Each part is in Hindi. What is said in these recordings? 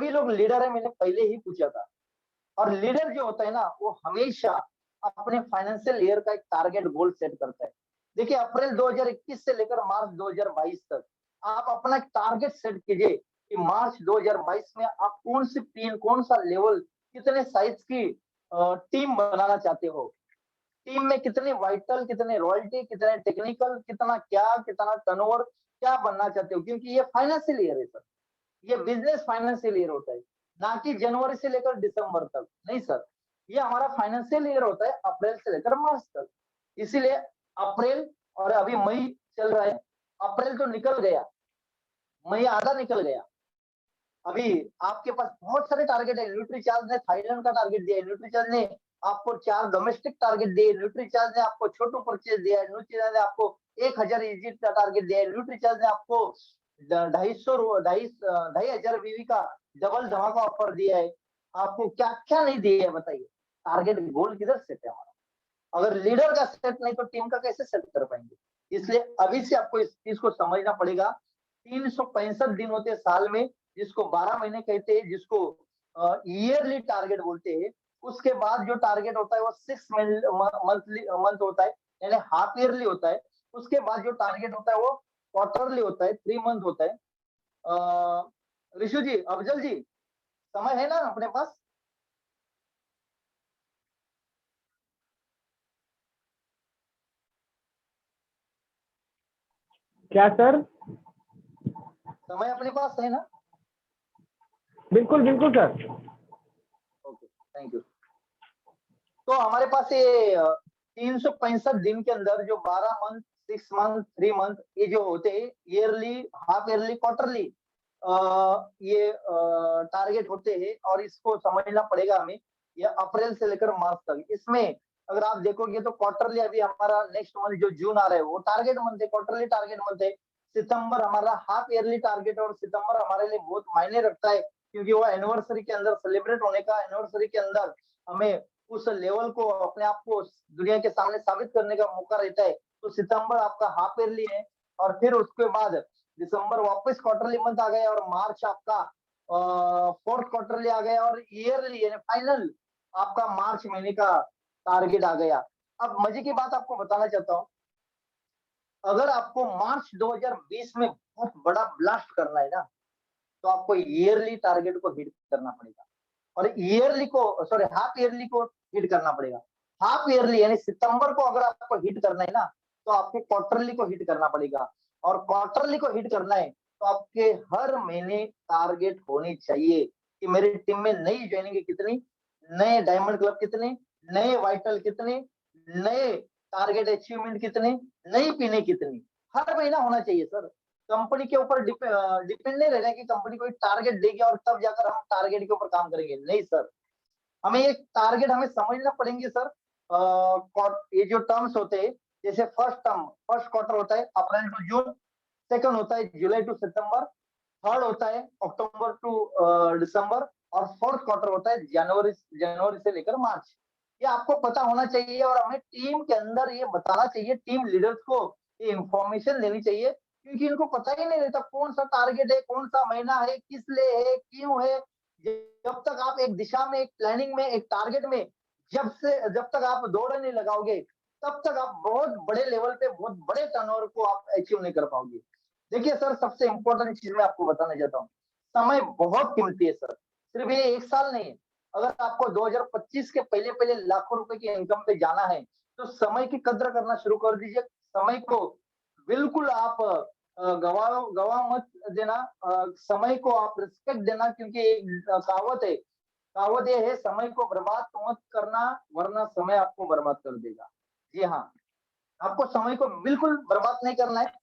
सभी लोग लीडर है, मैंने पहले ही पूछा था। और लीडर जो होता है ना, वो हमेशा अपने फाइनेंशियल ईयर का एक टारगेट गोल सेट करता है। देखिए, अप्रैल 2021 से लेकर मार्च 2022 तक आप अपना एक टारगेट सेट कीजिए कि मार्च 2022 में आप कौन सी टीम, कौन सा लेवल, कितने साइज की टीम बनाना चाहते हो। टीम में कितने वाइटल, कितने रॉयल्टी, कितने टेक्निकल, कितना क्या, कितना टर्नओवर, क्या बनना चाहते हो। क्योंकि ये फाइनेंशियल ईयर है सर, ये बिजनेस फाइनेंशियल ईयर होता है, ना कि जनवरी से लेकर दिसंबर तक। नहीं सर, ये हमारा फाइनेंशियल ईयर होता है अप्रैल से लेकर मार्च तक। इसीलिए अप्रैल, और अभी मई चल रहा है, अप्रैल तो निकल गया, मई आधा निकल गया। अभी आपके पास बहुत सारे टारगेट है। न्यूट्रीचार्ज ने थाईलैंड का टारगेट दिया है, न्यूट्रीचार्ज ने आपको 4 डोमेस्टिक टारगेट दिए, न्यूट्रीचार्ज ने आपको छोटू परचेज दिया है, न्यूट्रीचार्ज ने आपको 1000 विजिट का टारगेट दिया है, न्यूट्रीचार्ज ने आपको 2,500 बीवी का डबल धमाका ऑफर दिया है। आपको क्या क्या नहीं दिया है बताइए। टारगेट गोल किधर सेट है हमारा? अगर लीडर का सेट नहीं तो टीम का कैसे सेट कर पाएंगे? इसलिए अभी से आपको इस चीज को समझना पड़ेगा। 365 दिन होते हैं साल में, जिसको 12 महीने कहते हैं, जिसको ईयरली टारगेट बोलते हैं। उसके बाद जो टारगेट होता है वो 6 मंथली मंथ होता है, यानी हाफ ईयरली होता है। उसके बाद जो टारगेट होता है वो क्वार्टरली होता है, 3 मंथ होता है। ऋषु जी, अफजल जी, समय है ना अपने पास? क्या सर? समय अपने पास है ना? बिल्कुल बिल्कुल सर। Okay, thank you. तो हमारे पास ये 365 दिन के अंदर जो 12 मंथ, 6 मंथ, 3 मंथ, ये जो होते हैं ईयरली, हाफ ईयरली, क्वार्टरली, ये टारगेट होते हैं। और इसको समझना पड़ेगा हमें। ये अप्रैल से लेकर मार्च तक, इसमें अगर आप देखोगे तो क्वार्टरली, अभी हमारा नेक्स्ट मंथ जो जून आ रहा है वो टारगेट मंथ है, क्वार्टरली टारगेट मंथ है। सितंबर हमारा हाफ ईयरली टारगेट, और सितंबर हमारे लिए बहुत मायने रखता है, क्योंकि वो एनिवर्सरी के अंदर सेलिब्रेट होने का, एनिवर्सरी के अंदर हमें उस लेवल को, अपने आप को दुनिया के सामने साबित करने का मौका रहता है। तो सितंबर आपका हाफ ईयरली है, और फिर उसके बाद दिसंबर वापस क्वार्टरली मंथ आ गया, और मार्च आपका फोर्थ क्वार्टरली आ गया, और ईयरली यानी फाइनल आपका मार्च महीने का टारगेट आ गया। अब मजे की बात आपको बताना चाहता हूँ, अगर आपको मार्च 2020 में बहुत बड़ा ब्लास्ट करना है ना, तो आपको ईयरली टारगेट को हिट करना पड़ेगा, और ईयरली को, सॉरी, हाफ ईयरली को हिट करना पड़ेगा। हाफ ईयरली यानी सितंबर को अगर आपको हिट करना है ना, तो आपको क्वार्टरली को हिट करना पड़ेगा, और क्वार्टरली को हिट करना है तो आपके हर महीने टारगेट होने चाहिए कि मेरी टीम में नई ज्वाइनिंग कितनी, नए डायमंड क्लब कितने, नए वाइटल कितने, नए टारगेट अचीवमेंट कितने, नई पीने कितनी, हर महीना होना चाहिए सर। कंपनी के ऊपर डिपेंड नहीं रहना कि कंपनी कोई टारगेट देगी और तब जाकर हम टारगेट के ऊपर काम करेंगे। नहीं सर, हमें एक टारगेट हमें समझना पड़ेंगे सर। ये जो टर्म्स होते हैं, जैसे फर्स्ट टर्म, फर्स्ट क्वार्टर होता है अप्रैल टू जून, सेकंड होता है जुलाई टू सितंबर, थर्ड होता है अक्टूबर टू दिसंबर, और फोर्थ क्वार्टर होता है जनवरी जनवरी से लेकर मार्च। ये आपको पता होना चाहिए, और हमें टीम के अंदर ये बताना चाहिए, टीम लीडर्स को ये इंफॉर्मेशन देनी चाहिए, क्योंकि इनको पता ही नहीं रहता कौन सा टारगेट है, कौन सा महीना है, किस लिए है, क्यों है। जब तक आप एक दिशा में, एक प्लानिंग में, एक टारगेट में जब तक आप दौड़ नहीं लगाओगे, तब तक आप बहुत बड़े लेवल पे, बहुत बड़े टर्नओवर को आप अचीव नहीं कर पाओगे। देखिए सर, सबसे इंपॉर्टेंट चीज मैं आपको बताना चाहता हूँ, समय बहुत कीमती है सर। सिर्फ ये एक साल नहीं है। अगर आपको 2025 के पहले पहले लाखों रुपए की इनकम पे जाना है, तो समय की कद्र करना शुरू कर दीजिए। समय को बिल्कुल आप गवा गवा मत देना। समय को आप रिस्पेक्ट देना, क्योंकि एक कहावत है, कहावत ये है, समय को बर्बाद मत करना, वरना समय आपको बर्बाद कर देगा। जी हाँ, आपको समय को बिल्कुल बर्बाद नहीं करना है,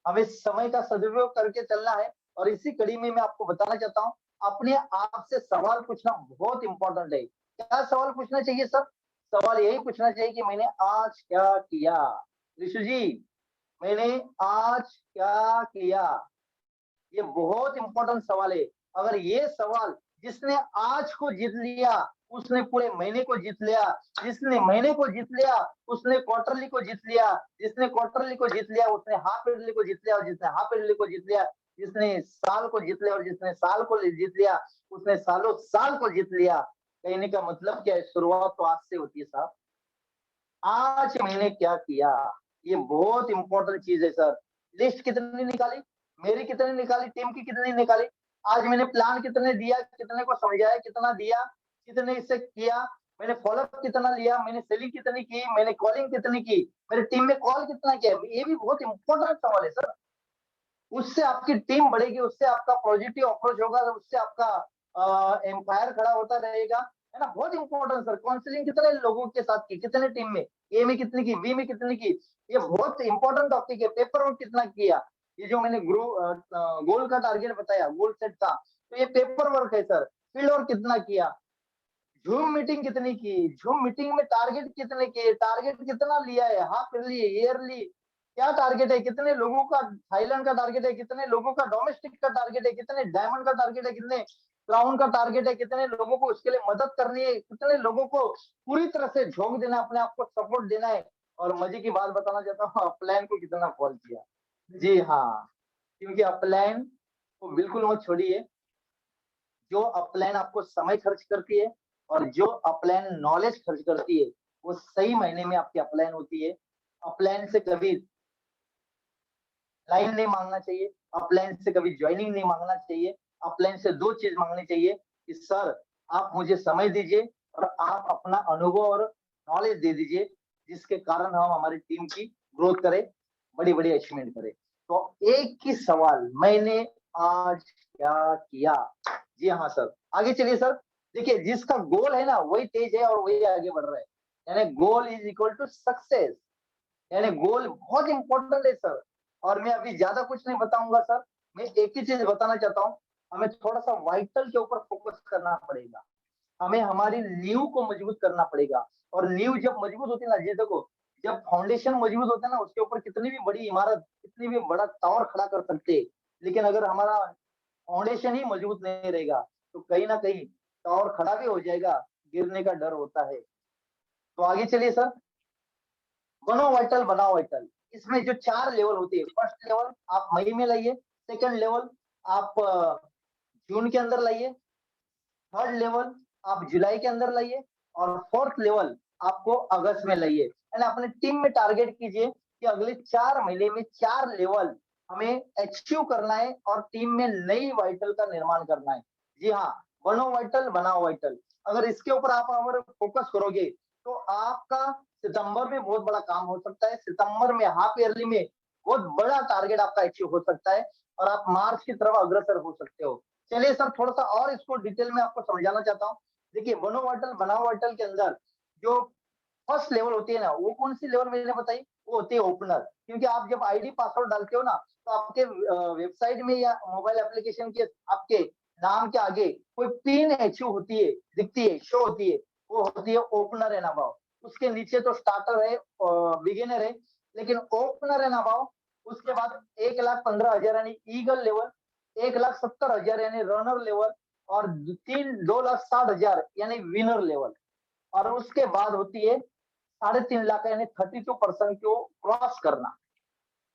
हमें समय का सदुपयोग करके चलना है। और इसी कड़ी में मैं आपको बताना चाहता हूँ, अपने आप से सवाल पूछना बहुत इंपॉर्टेंट है। क्या सवाल पूछना चाहिए सर? सवाल यही पूछना चाहिए कि मैंने आज क्या किया। ऋषु जी, मैंने आज क्या किया, ये बहुत इंपॉर्टेंट सवाल है। अगर ये सवाल, जिसने आज को जीत लिया उसने पूरे महीने को जीत लिया, जिसने महीने को जीत लिया उसने क्वार्टरली को जीत लिया, जिसने क्वार्टरली को जीत लिया उसने हाफ ईयरली को जीत लिया, और जिसने हाफ ईयरली को जीत लिया जिसने साल को जीत लिया और जिसने साल को जीत लिया उसने सालों साल को जीत लिया। कहने का मतलब क्या है, शुरुआत तो आज से होती है साहब। आज मैंने क्या किया, ये बहुत इंपॉर्टेंट चीज है सर। लिस्ट कितनी निकाली, मेरी कितनी निकाली, टीम की कितनी निकाली, आज मैंने प्लान कितने दिया, कितने को समझाया, कितना दिया, कितने इससे किया, मैंने फॉलोअप कितना लिया, मैंने सेलिंग कितनी की, मैंने कॉलिंग कितनी की, मेरी टीम में कॉल कितना किया, ये भी बहुत इंपॉर्टेंट सवाल है सर। उससे आपकी टीम बढ़ेगी, उससे आपका पॉजिटिव अप्रोच होगा, उससे आपका एम्पायर खड़ा होता रहेगा, है ना। बहुत इंपॉर्टेंट सर। काउंसलिंग कितने लोगों के साथ की, कितने टीम में, ए में कितनी की, बी में कितनी की, ये बहुत इंपॉर्टेंट टॉपिक है। पेपर वर्क कितना किया, ये जो मैंने गोल का टारगेट बताया, गोल सेट था, तो ये पेपर वर्क है सर। फील्ड वर्क कितना किया, जूम मीटिंग कितनी की, जूम मीटिंग में टारगेट कितने किए, टारगेट कितना लिया है, हाफ ईयरली, ईयरली, क्या टारगेट है, कितने लोगों का थाईलैंड का टारगेट है, कितने लोगों का डोमेस्टिक का टारगेट है, कितने डायमंड का टारगेट है, कितने क्राउन का टारगेट है, कितने लोगों को उसके लिए मदद करनी है, कितने लोगों को पूरी तरह से झोंक देना, अपने आप को सपोर्ट देना है। और मजे की बात बताना चाहता हूँ, अपलाइन को कितना कॉल किया। जी हाँ, क्योंकि अपलाइन को बिल्कुल मत छोड़िए। जो अपलाइन आपको समय खर्च करती है और जो अपलाइन नॉलेज खर्च करती है, वो सही महीने में आपकी अपलाइन होती है। अपलाइन से कभी लाइन नहीं मांगना चाहिए, अपलाइन से कभी ज्वाइनिंग नहीं मांगना चाहिए। अपलाइन से दो चीज मांगनी चाहिए कि सर आप मुझे समय दीजिए और आप अपना अनुभव और नॉलेज दे दीजिए, जिसके कारण हम हमारी टीम की ग्रोथ करें, बड़ी बड़ी अचीवमेंट करें। तो एक ही सवाल, मैंने आज क्या किया। जी हाँ सर, आगे चलिए सर। देखिए, जिसका गोल है ना वही तेज है और वही आगे बढ़ रहा है। यानी goal is equal to success. यानी गोल बहुत इंपॉर्टेंट है सर। और मैं अभी ज्यादा कुछ नहीं बताऊंगा सर, मैं एक ही चीज बताना चाहता हूँ। हमें थोड़ा सा वाइटल के ऊपर फोकस करना पड़ेगा, हमें हमारी नींव को मजबूत करना पड़ेगा। और नींव जब मजबूत होती है ना जी, देखो, जब फाउंडेशन मजबूत होता है ना, उसके ऊपर कितनी भी बड़ी इमारत, कितनी भी बड़ा टावर खड़ा कर सकते हैं। लेकिन अगर हमारा फाउंडेशन ही मजबूत नहीं रहेगा तो कहीं ना कहीं टावर खड़ा भी हो जाएगा, गिरने का डर होता है। तो आगे चलिए सर। बनो वाइटल, बनाओ वाइटल। इसमें जो 4 लेवल होती है, फर्स्ट लेवल आप मई में लाइए, सेकंड लेवल आप जून के अंदर लाइए, थर्ड लेवल आप जुलाई के अंदर लाइए, और फोर्थ लेवल आपको अगस्त में लाइए। यानी अपने टीम में टारगेट कीजिए कि अगले 4 महीने में 4 लेवल हमें अचीव करना है और टीम में नई वाइटल का निर्माण करना है। जी हाँ, बनो वाइटल, बनाओ वाइटल। अगर इसके ऊपर आप अगर फोकस करोगे तो आपका सितंबर में बहुत बड़ा काम हो सकता है। सितंबर में हाफ ईयरली में बहुत बड़ा टारगेट आपका अचीव हो सकता है और आप मार्च की तरफ अग्रसर हो सकते हो। चलिए सर, थोड़ा सा और इसको डिटेल में आपको समझाना चाहता हूँ। देखिए, बनो वाइटल, बनाओ वाइटल के अंदर जो फर्स्ट लेवल होती है ना, वो कौन सी लेवल मैंने बताई, वो होती है ओपनर। क्योंकि आप जब आईडी पासवर्ड डालते हो ना, तो आपके वेबसाइट में या मोबाइल एप्लीकेशन के आपके नाम के आगे कोई पिन एचयू होती है, दिखती है, शो होती है, वो होती है ओपनर है ना भाव। उसके नीचे तो स्टार्टर है, बिगिनर है, लेकिन ओपनर है ना भाव। उसके बाद 1,15,000 यानी ईगल लेवल, 1,70,000 यानी रनर लेवल, और 2,60,000 यानी विनर लेवल। और उसके बाद होती है 3.5 लाख यानी 32% को क्रॉस करना।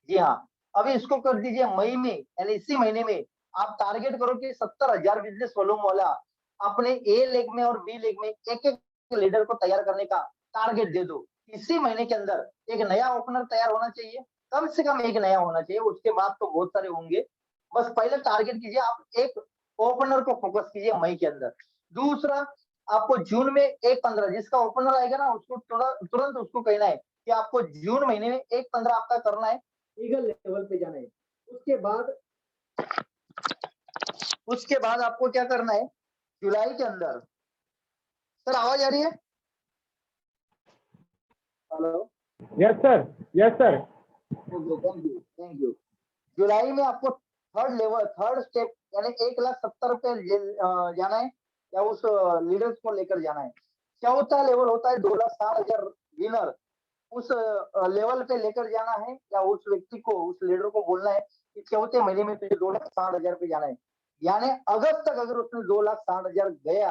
जी हाँ, अभी इसको कर दीजिए मई में, यानी इसी महीने में आप टारगेट करो कि 70,000 बिजनेस वॉल्यूम वाला अपने ए लेग में और बी लेग में एक एक लीडर को तैयार करने का टारगेट दे दो। इसी महीने के अंदर एक नया ओपनर तैयार होना चाहिए, कम से कम एक नया होना चाहिए, उसके बाद तो बहुत सारे होंगे। बस पहले टारगेट कीजिए, आप एक ओपनर को फोकस कीजिए मई के अंदर। दूसरा, आपको जून में 1,15 जिसका ओपनर आएगा ना, उसको तुरंत उसको कहना है कि आपको जून महीने में 1,15 आपका करना है, लीगल लेवल पे जाना है। उसके बाद आपको क्या करना है, जुलाई के अंदर। सर आवाज आ रही है? Hello. Yes sir, yes sir. Okay, thank you, thank you. जुलाई में आपको थर्ड लेवल, थर्ड स्टेप यानी 1,70,000 पे जाना है, या उस लीडर्स को लेकर जाना है। चौथा लेवल होता है 2,60,000 विनर। उस लेवल पे लेकर जाना है, या उस व्यक्ति को, उस लीडर को बोलना है कि चौथे महीने में तुझे 2,60,000 पे जाना है। यानी अगस्त तक अगर उसने 2,60,000 गया,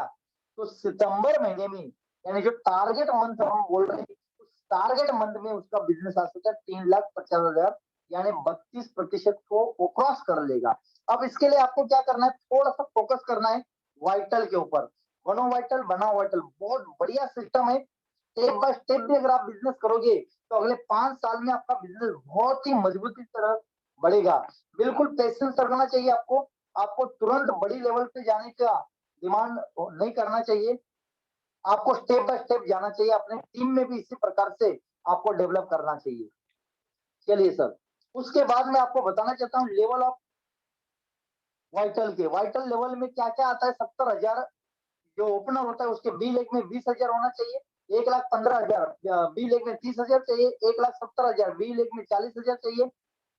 तो सितंबर महीने में, यानी जो टारगेट मंथ हम बोल रहे हैं, उस टारगेट मंथ में उसका बिजनेस आ सकता है 3,50,000, यानी 32% को वो क्रॉस कर लेगा। अब इसके लिए आपको क्या करना है, थोड़ा सा फोकस करना है वाइटल के ऊपर। बनो वाइटल, बनाओ वाइटल, बहुत बढ़िया सिस्टम है। स्टेप बाय स्टेप भी अगर आप बिजनेस करोगे तो अगले 5 साल में आपका बिजनेस बहुत ही मजबूती तरह बढ़ेगा। बिल्कुल पेशेंस रखना चाहिए आपको। आपको तुरंत बड़ी लेवल पे जाने का डिमांड नहीं करना चाहिए। आपको स्टेप बाय स्टेप जाना चाहिए। अपने टीम में भी इसी प्रकार से आपको डेवलप करना चाहिए। चलिए सर, उसके बाद मैं आपको बताना चाहता हूँ लेवल ऑफ वाइटल के। वाइटल लेवल में क्या क्या आता है। 70,000 जो ओपनर होता है उसके बी लेग में 20,000 होना चाहिए। 1,15,000 बी लेग में 30,000 चाहिए। 1,70,000 बी लेग में 40,000 चाहिए।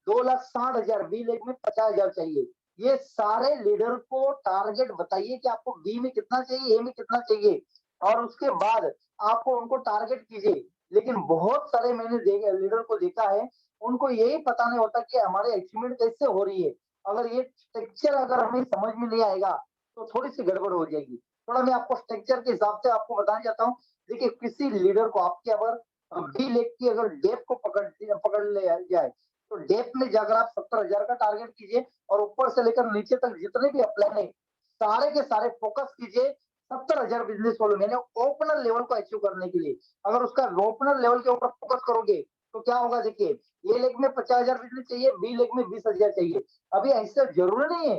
2,60,000 बी लेग में 50,000 चाहिए। ये सारे लीडर को टारगेट बताइए कि आपको बी में कितना चाहिए, ए में कितना चाहिए, और उसके बाद आपको उनको टारगेट कीजिए। लेकिन बहुत सारे मैंने लीडर को देखा है, उनको यही पता नहीं होता कि हमारे अचीवमेंट कैसे हो रही है। अगर ये स्ट्रक्चर अगर हमें समझ में नहीं आएगा तो थोड़ी सी गड़बड़ हो जाएगी। थोड़ा मैं आपको स्ट्रक्चर के हिसाब से आपको बताना चाहता हूँ। देखिए, किसी लीडर को आपके अगर बी लेग की अगर डेप को पकड़ ले जाए तो डेप में जाकर आप 70,000 का टारगेट कीजिए और ऊपर से लेकर नीचे तक जितने भी अपलाइन है सारे के सारे फोकस कीजिए 70,000 बिजनेस वॉल्यूम यानी ओपनर लेवल को अचीव करने के लिए। अगर उसका ओपनर लेवल के ऊपर फोकस करोगे तो क्या होगा, देखिए, ए लेग में 50,000 बिजनेस चाहिए, बी लेग में 20,000 चाहिए। अभी ऐसा जरूरी नहीं है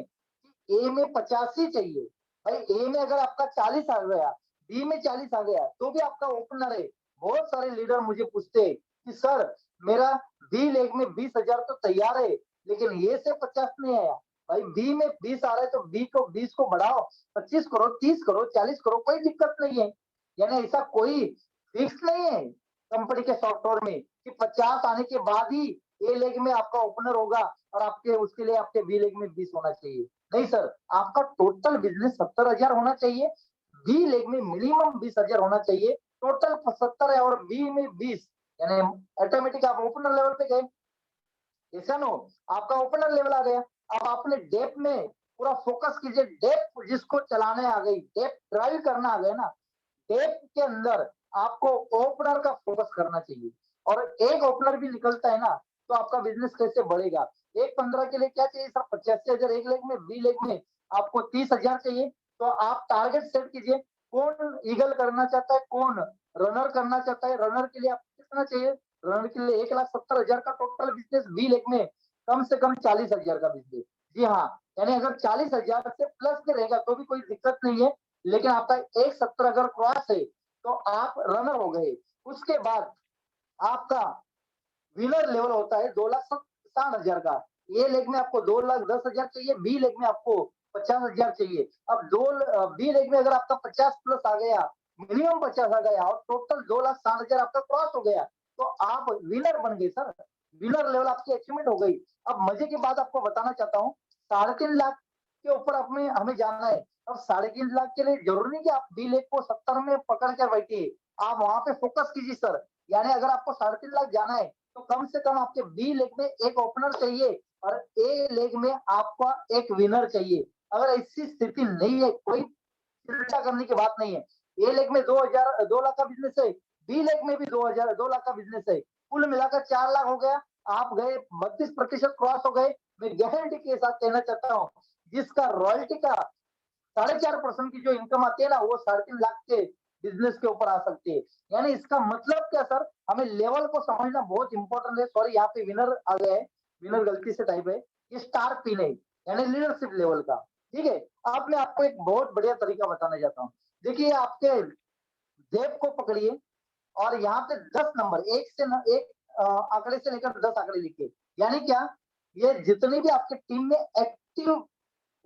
ए में 50 ही चाहिए। भाई ए में अगर आपका 40 आ गया, बी में 40 आ गया तो भी आपका ओपनर है। बहुत सारे लीडर मुझे पूछते हैं कि सर मेरा बी लेग में 20,000 तो तैयार है लेकिन ए से 50 नहीं आया। भाई बी में 20 आ रहा है तो बी को 20 को बढ़ाओ, 25 करो, 30 करो, 40 करो, कोई दिक्कत नहीं है। यानी ऐसा कोई फिक्स नहीं है कंपनी के सॉफ्टवेयर में कि 50 आने के बाद ही ए लेग में आपका ओपनर होगा और आपके उसके लिए आपके बी लेग में 20 होना चाहिए। नहीं सर, आपका टोटल बिजनेस 70,000 होना चाहिए। बी लेग में मिनिमम 20,000 होना चाहिए। टोटल 70 है और बी में 20, यानी ऑटोमेटिक आप ओपनर लेवल पे गए। ऐसा नो, आपका ओपनर लेवल आ गया। अब आपने डेप में पूरा फोकस कीजिए। डेप जिसको चलाने आ गई, डेप ड्राइव करना आ गया ना, डेप के अंदर आपको ओपनर का फोकस करना चाहिए। और एक ओपनर भी निकलता है ना तो आपका बिजनेस कैसे बढ़ेगा। 1,15 के लिए क्या चाहिए सर, 85,000 एक लेग में, बी लेग में आपको 30,000 चाहिए। तो आप टारगेट सेट कीजिए। कौन ईगल करना चाहता है, कौन रनर करना चाहता है, रनर के लिए आपको कितना चाहिए। रनर के लिए 1,70,000 का टोटल बिजनेस, बी लेग में कम से कम 40,000 का बिजनेस। जी हाँ, यानी अगर 40,000 से प्लस में रहेगा तो भी कोई दिक्कत नहीं है। लेकिन आपका 1,70 अगर क्रॉस है तो आप रनर हो गए। उसके बाद आपका विनर लेवल होता है 2,60,000 का। ए लेग में आपको 2,10,000 चाहिए, बी लेग में आपको 50,000 चाहिए। अब बी लेग में अगर आपका 50 प्लस आ गया, मिनिमम 50 आ गया और टोटल 2,60,000 आपका क्रॉस हो गया तो आप विनर बन गए सर। विनर लेवल आपकी अचीवमेंट हो गई। अब मजे की बात आपको बताना चाहता हूँ, 3.5 लाख के ऊपर अपने हमें जाना है। अब 3.5 लाख के लिए जरूरी नहीं कि आप बी लेग को 70 में पकड़ कर बैठिए, आप वहां पे फोकस कीजिए सर। यानी अगर आपको 3.5 लाख जाना है तो कम से कम आपके बी लेग में एक ओपनर चाहिए और ए लेग में आपका एक विनर चाहिए। अगर ऐसी स्थिति नहीं है, कोई चिंता करने की बात नहीं है। ए लेग में 2 लाख का बिजनेस है, बी लेग में भी 2 लाख का बिजनेस है, कुल मिलाकर 4 लाख हो गया। आप गए 32% क्रॉस हो गए। मैं गारंटी के साथ कहना चाहता हूँ जिसका रॉयल्टी का 4.5% की जो इनकम आती है ना वो 3.5 लाख के बिजनेस के ऊपर आ सकती है। यानी इसका मतलब क्या सर, हमें लेवल को समझना बहुत इंपॉर्टेंट है। सॉरी, यहाँ पे विनर आ गया है, विनर गलती से टाइप है। ये स्टार पिन है यानी लीडरशिप लेवल का। ठीक है, अब मैं आपको एक बहुत बढ़िया तरीका बताना चाहता हूँ। देखिए, आपके जेब को पकड़िए और यहाँ पे 10 नंबर, एक आंकड़े से लेकर 10 आंकड़े लिखिए। यानी क्या, ये जितने भी आपके टीम में एक्टिव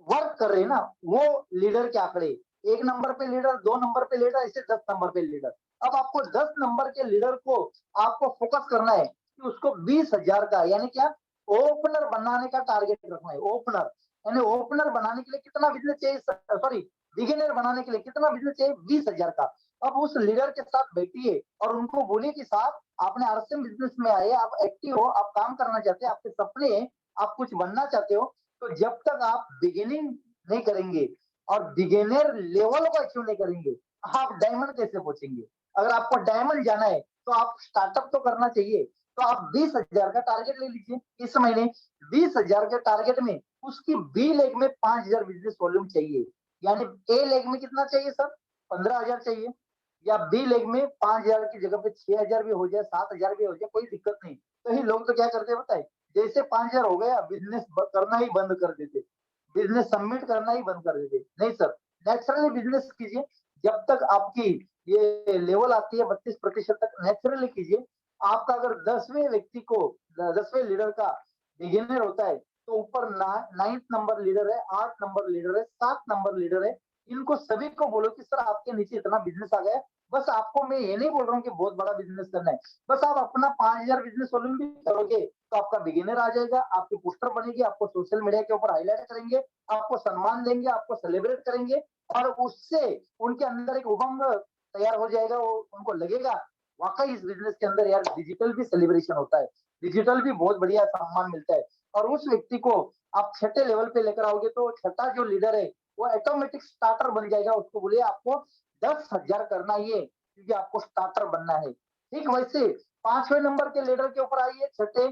वर्क कर रहे हैं ना वो लीडर के आंकड़े। 1 नंबर पे लीडर, 2 नंबर पे लीडर, ऐसे 10 नंबर पे लीडर। अब आपको 10 नंबर के लीडर को आपको फोकस करना है कि उसको 20,000 का यानी क्या ओपनर बनाने का टारगेट रखना है। ओपनर यानी ओपनर बनाने के लिए कितना बिजनेस चाहिए, सॉरी, बिगिनर बनाने के लिए कितना बिजनेस चाहिए, 20,000 का। अब उस लीडर के साथ बैठिए और उनको बोलिए कि साहब आपने आरसीएम बिजनेस में आए, आप एक्टिव हो, आप काम करना चाहते हैं, आपके सपने हैं, आप कुछ बनना चाहते हो। तो जब तक आप बिगिनिंग नहीं करेंगे और बिगिनर लेवल को अचीव नहीं करेंगे आप डायमंड कैसे पहुंचेंगे। अगर आपको डायमंड जाना है तो आप स्टार्टअप तो करना चाहिए। तो आप 20,000 का टारगेट ले लीजिए इस महीने। 20,000 के टारगेट में उसकी बी लेग में 5,000 बिजनेस वॉल्यूम चाहिए, यानी ए लेग में कितना चाहिए सर? 15,000 चाहिए, या बी लेग में 5,000 की जगह पे 6,000 भी हो जाए, 7,000 भी हो जाए, कोई दिक्कत नहीं। तो ही लोग तो क्या करते हैं बताए, जैसे 5,000 हो गया बिजनेस करना ही बंद कर देते, बिजनेस सबमिट करना ही बंद कर देते। नहीं सर, नेचुरली बिजनेस कीजिए, जब तक आपकी ये लेवल आती है 32% तक नेचुरली कीजिए। आपका अगर 10वें व्यक्ति को 10वें लीडर का बिगिनर होता है तो ऊपर 9th नंबर लीडर है, 8 नंबर लीडर है, 7 नंबर लीडर है, इनको सभी को बोलो कि सर आपके नीचे इतना बिजनेस आ गया है। बस आपको मैं ये नहीं बोल रहा हूँ कि बहुत बड़ा बिजनेस करना है, बस आप अपना 5,000 बिजनेस वॉल्यूम भी करोगे तो आपका बिगिनर आ जाएगा, आपकी पोस्टर बनेगी, आपको सोशल मीडिया के ऊपर हाईलाइट करेंगे, आपको सम्मान देंगे, आपको सेलिब्रेट करेंगे, और उससे उनके अंदर एक उमंग तैयार हो जाएगा। वो उनको लगेगा वाकई इस बिजनेस के अंदर यार डिजिटल भी सेलिब्रेशन होता है, डिजिटल भी बहुत बढ़िया सम्मान मिलता है। और उस व्यक्ति को आप छठे लेवल पे लेकर आओगे तो छठा जो लीडर है वो ऑटोमेटिक स्टार्टर बन जाएगा। उसको बोलिए आपको 10,000 करना ही है क्योंकि आपको स्टार्टर बनना है। ठीक वैसे 5वें नंबर के लीडर के ऊपर आइए, छठे,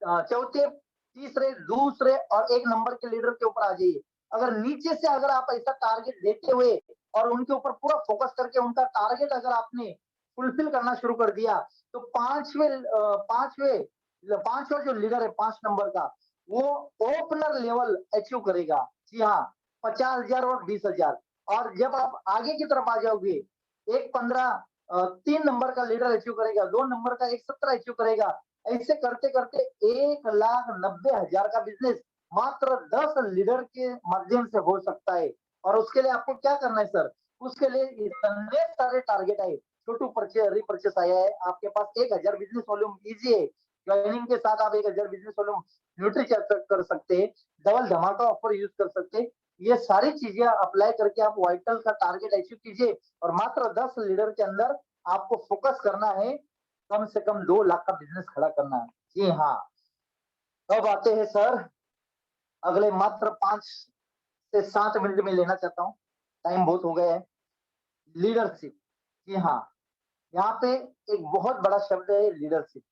चौथे, तीसरे, दूसरे और 1 नंबर के लीडर के ऊपर आ जाइए। अगर नीचे से अगर आप ऐसा टारगेट देते हुए और उनके ऊपर पूरा फोकस करके उनका टारगेट अगर आपने फुलफिल करना शुरू कर दिया तो पांचवा जो लीडर है 5 नंबर का वो ओपनर लेवल अचीव करेगा। जी हाँ, 50,000 और 20,000। और जब आप आगे की तरफ आ जाओगे, एक 3 नंबर का लीडर अचीव करेगा, 2 नंबर का 17 अचीव करेगा, ऐसे करते करते 1,90,000 का बिजनेस मात्र 10 लीडर के माध्यम से हो सकता है। और उसके लिए आपको क्या करना है सर? उसके लिए इतने सारे टारगेट आए, छोटू परचेस रिपर्चेस आया है, आपके पास 1,000 बिजनेस वॉल्यूम इजी है, ज्वाइनिंग के साथ आप 1,000 बिजनेस वॉल्यूम न्यूट्री कर सकते हैं, डबल धमाका ऑफर यूज कर सकते हैं। ये सारी चीजें अप्लाई करके आप वाइटल का टारगेट अचीव कीजिए और मात्र 10 लीडर के अंदर आपको फोकस करना है, कम से कम 2 लाख का बिजनेस खड़ा करना है। जी हाँ, अब आते हैं सर अगले मात्र 5 से 7 मिनट में लेना चाहता हूँ, टाइम बहुत हो गया है। लीडरशिप। जी हाँ, यहाँ पे एक बहुत बड़ा शब्द है लीडरशिप।